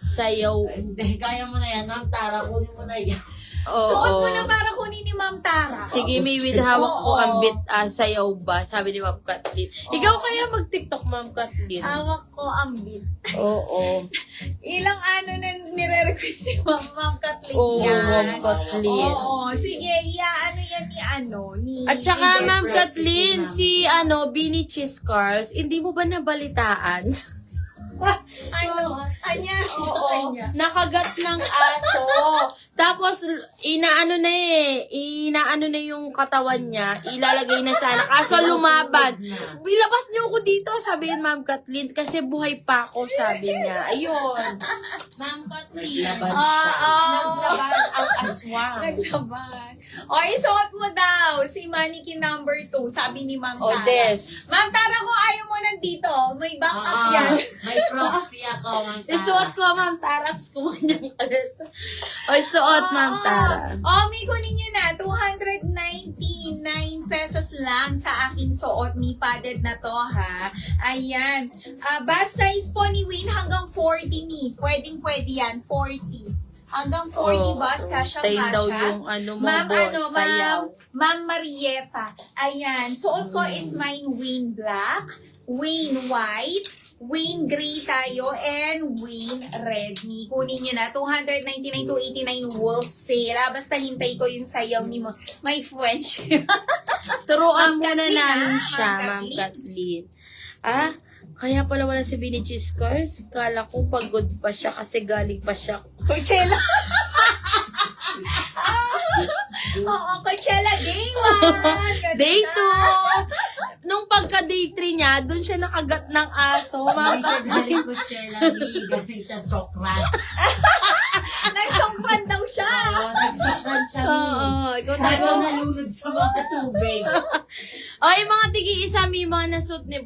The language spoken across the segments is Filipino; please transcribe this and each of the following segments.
sayaw. Hindi, kaya mo na yan, Ma'am Tara. Kunin mo na yan. Suot mo Oo. na para kunin ni Ma'am Tara. Sige, may with hawak ko Oo. ang bit, sayaw ba? Sabi ni Ma'am Kathleen. Ikaw kaya mag-TikTok, Ma'am Kathleen? Hawak ko ang beat. Oo. Ilang ano na nire-request si Ma'am Kathleen Oo, yan. Ma'am Kathleen. Oo, sige, ano yan ni At saka, ni Ma'am Jeffrey. Kathleen, si Bini Cheese Cars, hindi mo ba nabalitaan? Anya, sa Oo, kanya. nakagat ng aso. Tapos, inaano na yung katawan niya, ilalagay na sana. Kaso lumaban. Bilabas niyo ako dito, sabi ni Ma'am Kathleen, kasi buhay pa ako, sabi niya. Ayun. Ma'am Kathleen, Laban siya. naglaban ang aswang. Naglaban. O, isuot mo daw si mannequin number 2, sabi ni Ma'am O, Tara. Des. Ma'am Tara, kung ayaw mo nandito, may backup Oo, yan. may proxy ako, Ma'am Tara. Isuot ko, Ma'am Tara, tapos kumanyang alas. O, isuot, Ma'am Tara. May kunin nyo na. 299 pesos lang sa akin suot ni padded na to, ha? Ayan. Bust size po ni Win hanggang 40 ni. Pwedeng-pwede yan. 40. Hanggang 40 bus, Tayo daw kasya-kasya. yung boss, sayaw. Ma'am Marieta. Ayan. Suot ko is mine Wayne Black, Wayne White, Wayne Gray tayo, and Wayne Red. Kunin nyo na. 299 to 89 wholesale. Basta hintay ko yung sayaw ni my French. Turuan Ma'am muna Kathleen, namin ah, siya, Ma'am Ma'am Kathleen. Kaya pala wala si Bini Cheese Cars. Kala ko pagod pa siya kasi galing pa siya. Coachella. Oo, Coachella Day 1. Day 2! Nung pagka-day 3 niya, doon siya nakagat ng aso. Ma'am Hindi siya Kathleen. galing ko Chelami, galing siya sokran. Nagsongpan daw siya. Oo, nagsokran siya. Oo, ikaw Kaso tayo. nalulod sa mga tubig. Ay, mga tigi-isa, may mga nasut ni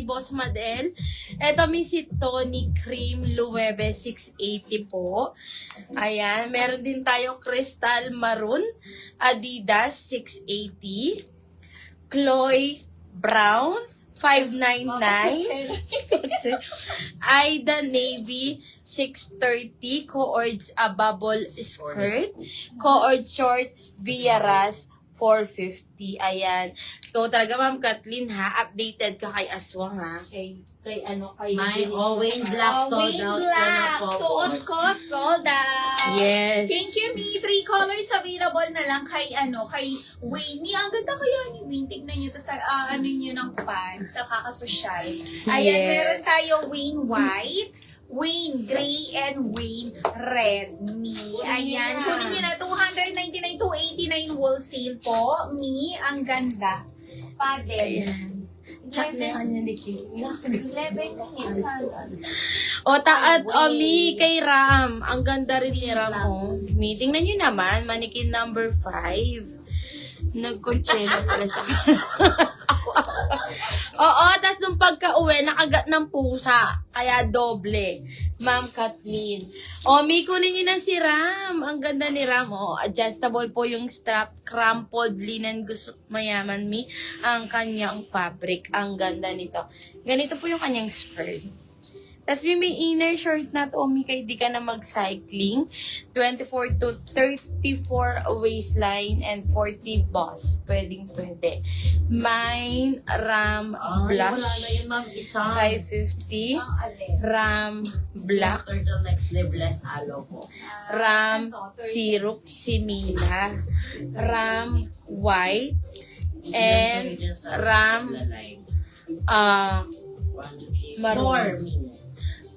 Boss Madel. Ito, may si Tony Cream Luwebe 680 po. Ayan. Meron din tayo Crystal Maroon Adidas 680. Chloe Brown 599. Aida Navy 630. Coords bubble skirt. Coord short Villaras 450. Ayan. Ikaw talaga, Ma'am Kathleen, ha? Updated ka kay Aswang, ha? Kay My Owen Black sold Wayne out Black. na po. Suot ko, sold out. Yes. Thank you, Mi. 3 colors available na lang kay Wayne. Mi, ang ganda kaya ni Wayne. Tignan nyo to sa, nyo ng pants, sa kakasosyal. Ayan, Yes. meron tayo Wayne White, Wayne Gray, and Wayne Red. Mi, ayan. Yeah. Kunin nyo na, 299 to 89 wholesale po. Mi, ang ganda. Padded. Ayan. Chat na kanya ni Kim. 11 minutes. Mi, kay Ram. Ang ganda rin ni Ram, oh. Mi, tingnan nyo naman, mannequin number 5. Nag-conchelo pala siya. Oo, tas nung pagka-uwi, nakagat ng pusa. Kaya doble. Ma'am Kathleen. Mi, kunin nyo na si Ram. Ang ganda ni Ram. Adjustable po yung strap. Crumpled linen gusot mayaman, Mi. Ang kanyang fabric. Ang ganda nito. Ganito po yung kanyang skirt. Tapos may inner short na to, Mi, kaya di ka na mag-cycling. 24 to 34 waistline and 40 boss. Pwedeng pwede. Mine, Ram, Wala blush. na yun, Ma'am. Isang 550. Ang alin. Ram, black. turtlenecks sleeveless alo po. Ram, syrup, simila. Ram, white. And Ram, maroon.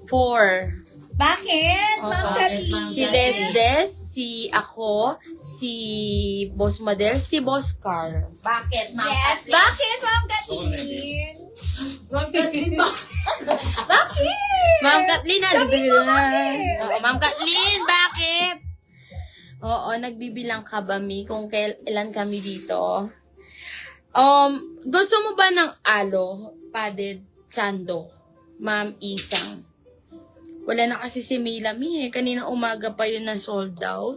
4. Bakit? Oo. Ma'am Kathleen? Si Desdes, si ako, si Boss Model, si Boss Car. Bakit, Ma'am Yes. Kathleen? Bakit, Ma'am Kathleen? Ma'am Kathleen ba? Bakit? Ma'am Kathleen, Sabi mo bakit? Oo, Ma'am Kathleen, bakit? Oo, nagbibilang ka ba, Mi, kung ilan kami dito? Gusto mo ba ng alo, padded, sando, Ma'am Isang? Wala na kasi si Mila, Mi, Kanina umaga pa yun na sold out.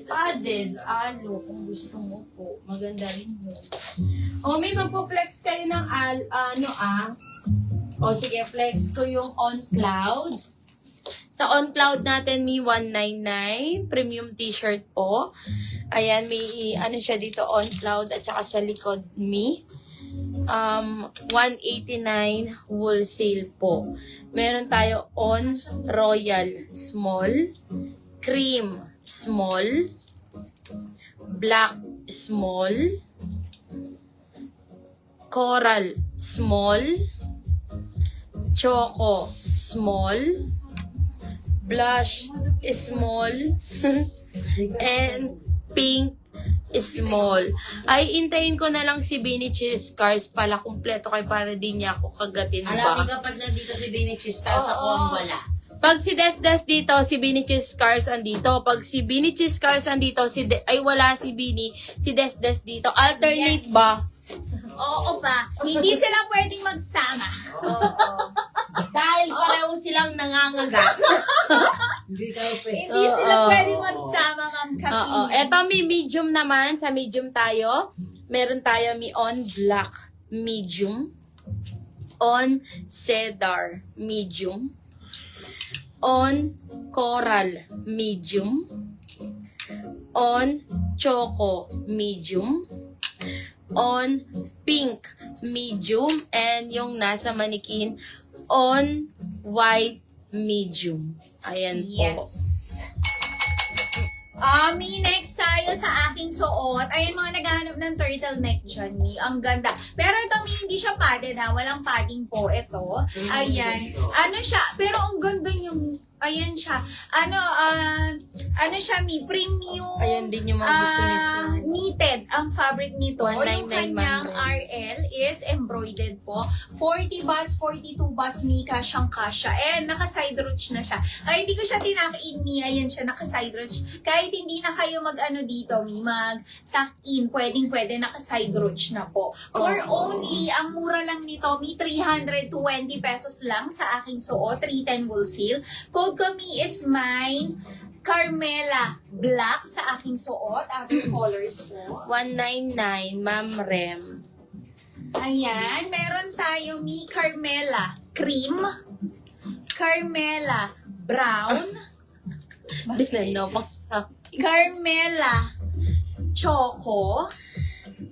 Padded, alo, kung gusto mo po. Maganda rin yun. May magpo-flex kayo ng sige, flex ko yung on cloud. Sa On Cloud natin, may 199. Premium t-shirt po. Ayan, may ano siya dito, On Cloud at saka sa likod, me. 189 wholesale po. Meron tayo On Royal Small, Cream Small, Black Small, Coral Small, Choco Small, Blush Small, and Pink Small. Ay, intayin ko na lang si Bini Cheese Cars pala kumpleto kay para din niya ako kagatin Alamin ba. kapag nandito si Bini Chistar sa Oo. on, wala. Pag si Des dito, si Bini Cheese Cars andito. Pag si Bini Cheese Cars andito, ay wala si Bini, si Des dito. Alternate Yes. ba? Oo ba? Hindi sila pwedeng magsama. Oo. Dahil pareho silang nangangaga. Hindi kayo Hindi sila Oo. pwedeng magsama, Ma'am Oo. Katrina. Eto, may medium naman. Sa medium tayo. Meron tayo may on black medium. On cedar medium. On coral medium. On choco medium. On pink medium. And yung nasa manikin, on white medium. Ayan po. Yes. May next tayo sa aking suot. Ayun, mga naghahanap ng turtleneck dyan. Ang ganda. Pero ito, hindi siya padded ha. Walang padding po ito. Ayan. Ano siya? Pero ang ganda niyang... Ayan siya. Ano siya, may premium. Ayan din yung mga gusto ni Sue. Knitted ang fabric nito. O yung 199 kanyang man. RL is embroidered po. 40 bus, 42 bus, mika siyang kasha. And naka-side ruch na siya. Kahit hindi ko siya tinakin ni, ayan siya, naka-side ruch. Kahit hindi na kayo mag-ano dito, mag-tuck in, pwedeng-pwede, naka-side ruch na po. For only, ang mura lang nito, may 320 pesos lang sa aking suot, 310 wholesale. Code kami is mine, Carmela Black sa aking suot, ating colors po. 199, Ma'am Rem. Ayan, meron tayo mi Carmela Cream, Carmela Brown, Dinano pa sa... Carmela Choco,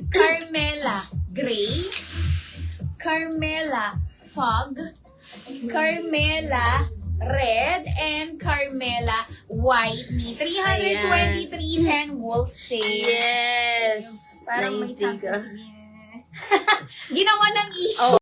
Carmela Gray, Carmela Fog, Carmela Red, and Carmela White. 323.10 wholesale. Yes! Parang may Naintiga. something. Ginawa ng issue.